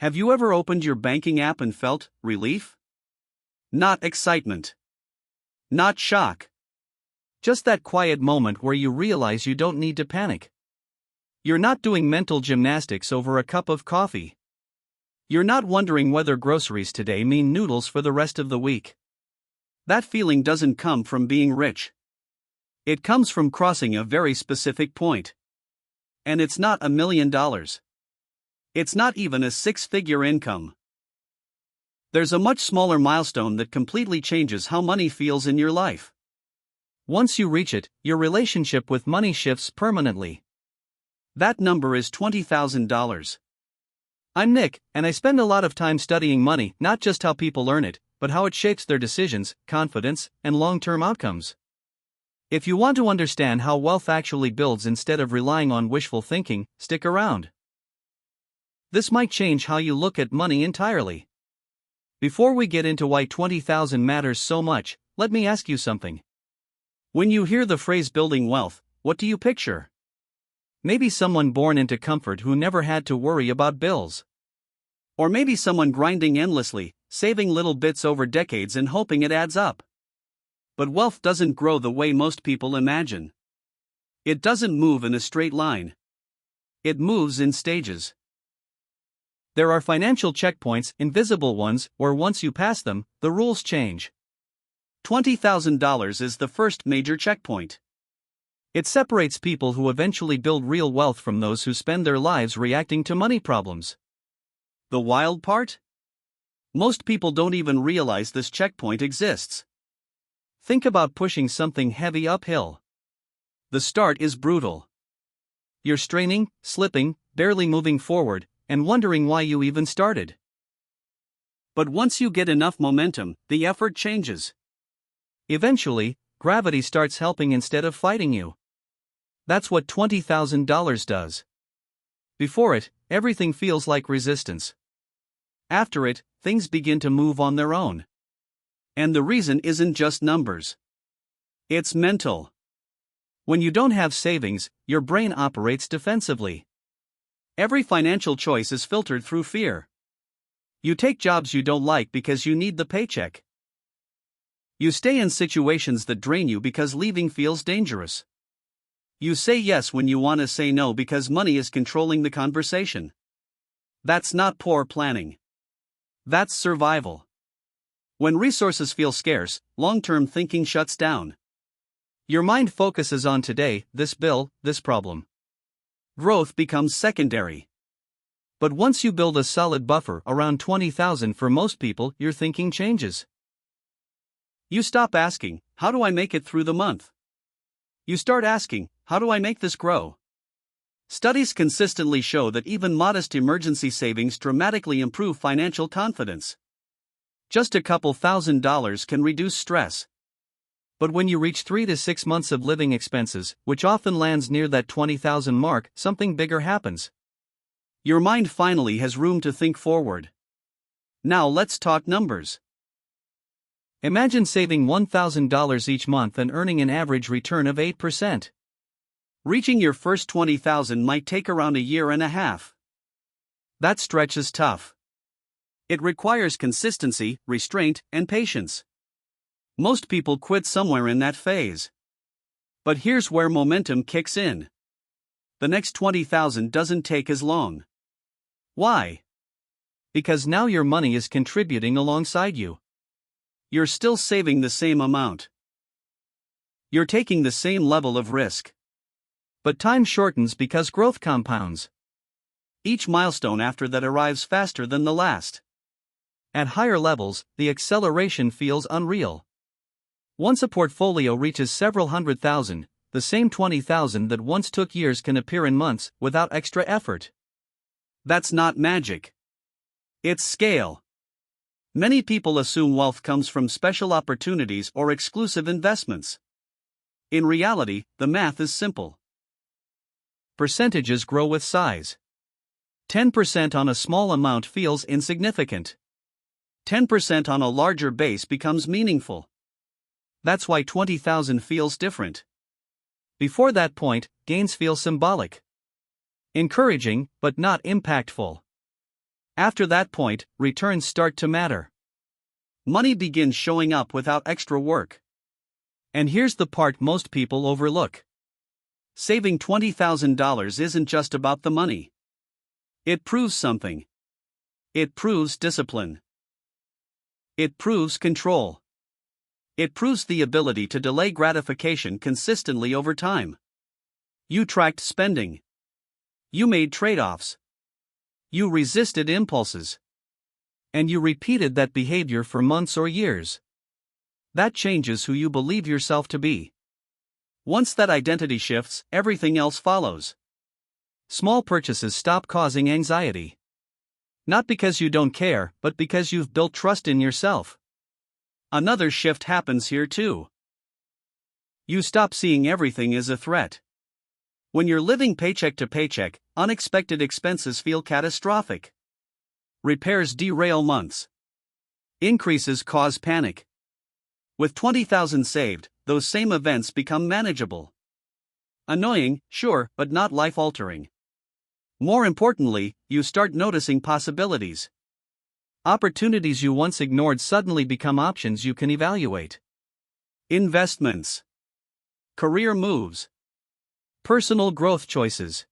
Have you ever opened your banking app and felt relief? Not excitement. Not shock. Just that quiet moment where you realize you don't need to panic. You're not doing mental gymnastics over a cup of coffee. You're not wondering whether groceries today mean noodles for the rest of the week. That feeling doesn't come from being rich. It comes from crossing a very specific point. And it's not $1 million. It's not even a six-figure income. There's a much smaller milestone that completely changes how money feels in your life. Once you reach it, your relationship with money shifts permanently. That number is $20,000. I'm Nick, and I spend a lot of time studying money, not just how people earn it, but how it shapes their decisions, confidence, and long-term outcomes. If you want to understand how wealth actually builds instead of relying on wishful thinking, stick around. This might change how you look at money entirely. Before we get into why 20,000 matters so much, let me ask you something. When you hear the phrase building wealth, what do you picture? Maybe someone born into comfort who never had to worry about bills. Or maybe someone grinding endlessly, saving little bits over decades and hoping it adds up. But wealth doesn't grow the way most people imagine. It doesn't move in a straight line. It moves in stages. There are financial checkpoints, invisible ones, where once you pass them, the rules change. $20,000 is the first major checkpoint. It separates people who eventually build real wealth from those who spend their lives reacting to money problems. The wild part? Most people don't even realize this checkpoint exists. Think about pushing something heavy uphill. The start is brutal. You're straining, slipping, barely moving forward, and wondering why you even started. But once you get enough momentum, the effort changes. Eventually, gravity starts helping instead of fighting you. That's what $20,000 does. Before it, everything feels like resistance. After it, things begin to move on their own. And the reason isn't just numbers. It's mental. When you don't have savings, your brain operates defensively. Every financial choice is filtered through fear. You take jobs you don't like because you need the paycheck. You stay in situations that drain you because leaving feels dangerous. You say yes when you want to say no because money is controlling the conversation. That's not poor planning. That's survival. When resources feel scarce, long-term thinking shuts down. Your mind focuses on today, this bill, this problem. Growth becomes secondary. But once you build a solid buffer around 20,000 for most people, your thinking changes. You stop asking, how do I make it through the month? You start asking, how do I make this grow? Studies consistently show that even modest emergency savings dramatically improve financial confidence. Just a couple $1,000s can reduce stress. But when you reach 3 to 6 months of living expenses, which often lands near that 20,000 mark, something bigger happens. Your mind finally has room to think forward. Now let's talk numbers. Imagine saving $1,000 each month and earning an average return of 8%. Reaching your first 20,000 might take around a year and a half. That stretch is tough. It requires consistency, restraint, and patience. Most people quit somewhere in that phase. But here's where momentum kicks in. The next 20,000 doesn't take as long. Why? Because now your money is contributing alongside you. You're still saving the same amount. You're taking the same level of risk. But time shortens because growth compounds. Each milestone after that arrives faster than the last. At higher levels, the acceleration feels unreal. Once a portfolio reaches several $100,000, the same $20,000 that once took years can appear in months without extra effort. That's not magic. It's scale. Many people assume wealth comes from special opportunities or exclusive investments. In reality, the math is simple. Percentages grow with size. 10% on a small amount feels insignificant. 10% on a larger base becomes meaningful. That's why 20,000 feels different. Before that point, gains feel symbolic. Encouraging, but not impactful. After that point, returns start to matter. Money begins showing up without extra work. And here's the part most people overlook. Saving $20,000 isn't just about the money. It proves something. It proves discipline. It proves control. It proves the ability to delay gratification consistently over time. You tracked spending. You made trade-offs. You resisted impulses. And you repeated that behavior for months or years. That changes who you believe yourself to be. Once that identity shifts, everything else follows. Small purchases stop causing anxiety. Not because you don't care, but because you've built trust in yourself. Another shift happens here too. You stop seeing everything as a threat. When you're living paycheck to paycheck, unexpected expenses feel catastrophic. Repairs derail months. Increases cause panic. With $20,000 saved, those same events become manageable. Annoying, sure, but not life-altering. More importantly, you start noticing possibilities. Opportunities you once ignored suddenly become options you can evaluate. Investments. Career moves. Personal growth choices.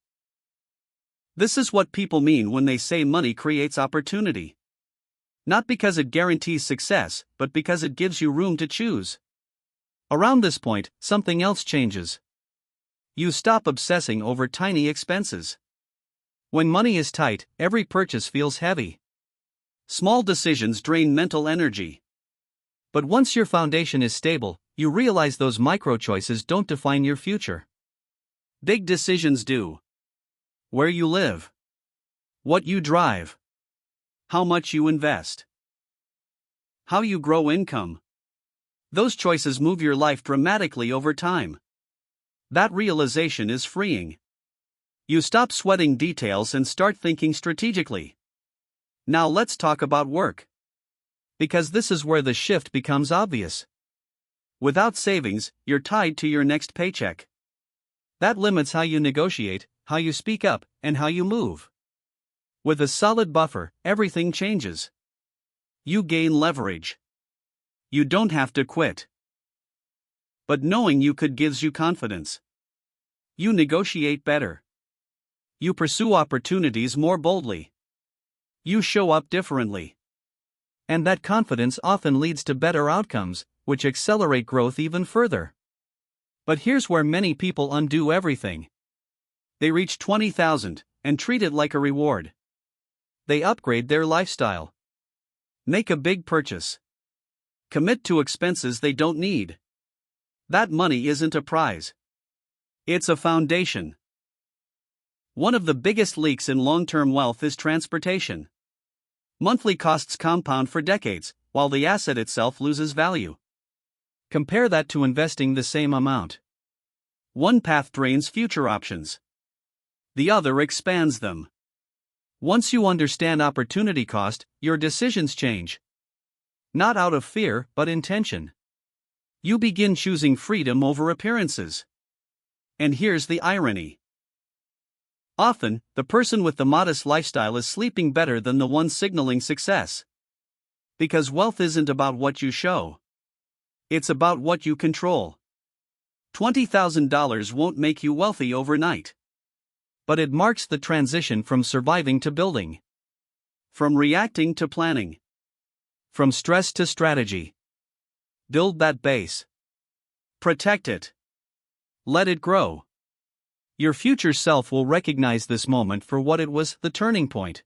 This is what people mean when they say money creates opportunity. Not because it guarantees success, but because it gives you room to choose. Around this point, something else changes. You stop obsessing over tiny expenses. When money is tight, every purchase feels heavy. Small decisions drain mental energy. But once your foundation is stable, you realize those micro choices don't define your future. Big decisions do. Where you live. What you drive. How much you invest. How you grow income. Those choices move your life dramatically over time. That realization is freeing. You stop sweating details and start thinking strategically. Now let's talk about work. Because this is where the shift becomes obvious. Without savings, you're tied to your next paycheck. That limits how you negotiate, how you speak up, and how you move. With a solid buffer, everything changes. You gain leverage. You don't have to quit. But knowing you could gives you confidence. You negotiate better. You pursue opportunities more boldly. You show up differently. And that confidence often leads to better outcomes, which accelerate growth even further. But here's where many people undo everything. They reach $20,000 and treat it like a reward. They upgrade their lifestyle. Make a big purchase. Commit to expenses they don't need. That money isn't a prize. It's a foundation. One of the biggest leaks in long-term wealth is transportation. Monthly costs compound for decades, while the asset itself loses value. Compare that to investing the same amount. One path drains future options. The other expands them. Once you understand opportunity cost, your decisions change. Not out of fear, but intention. You begin choosing freedom over appearances. And here's the irony. Often, the person with the modest lifestyle is sleeping better than the one signaling success. Because wealth isn't about what you show. It's about what you control. $20,000 won't make you wealthy overnight. But it marks the transition from surviving to building. From reacting to planning. From stress to strategy. Build that base. Protect it. Let it grow. Your future self will recognize this moment for what it was, the turning point.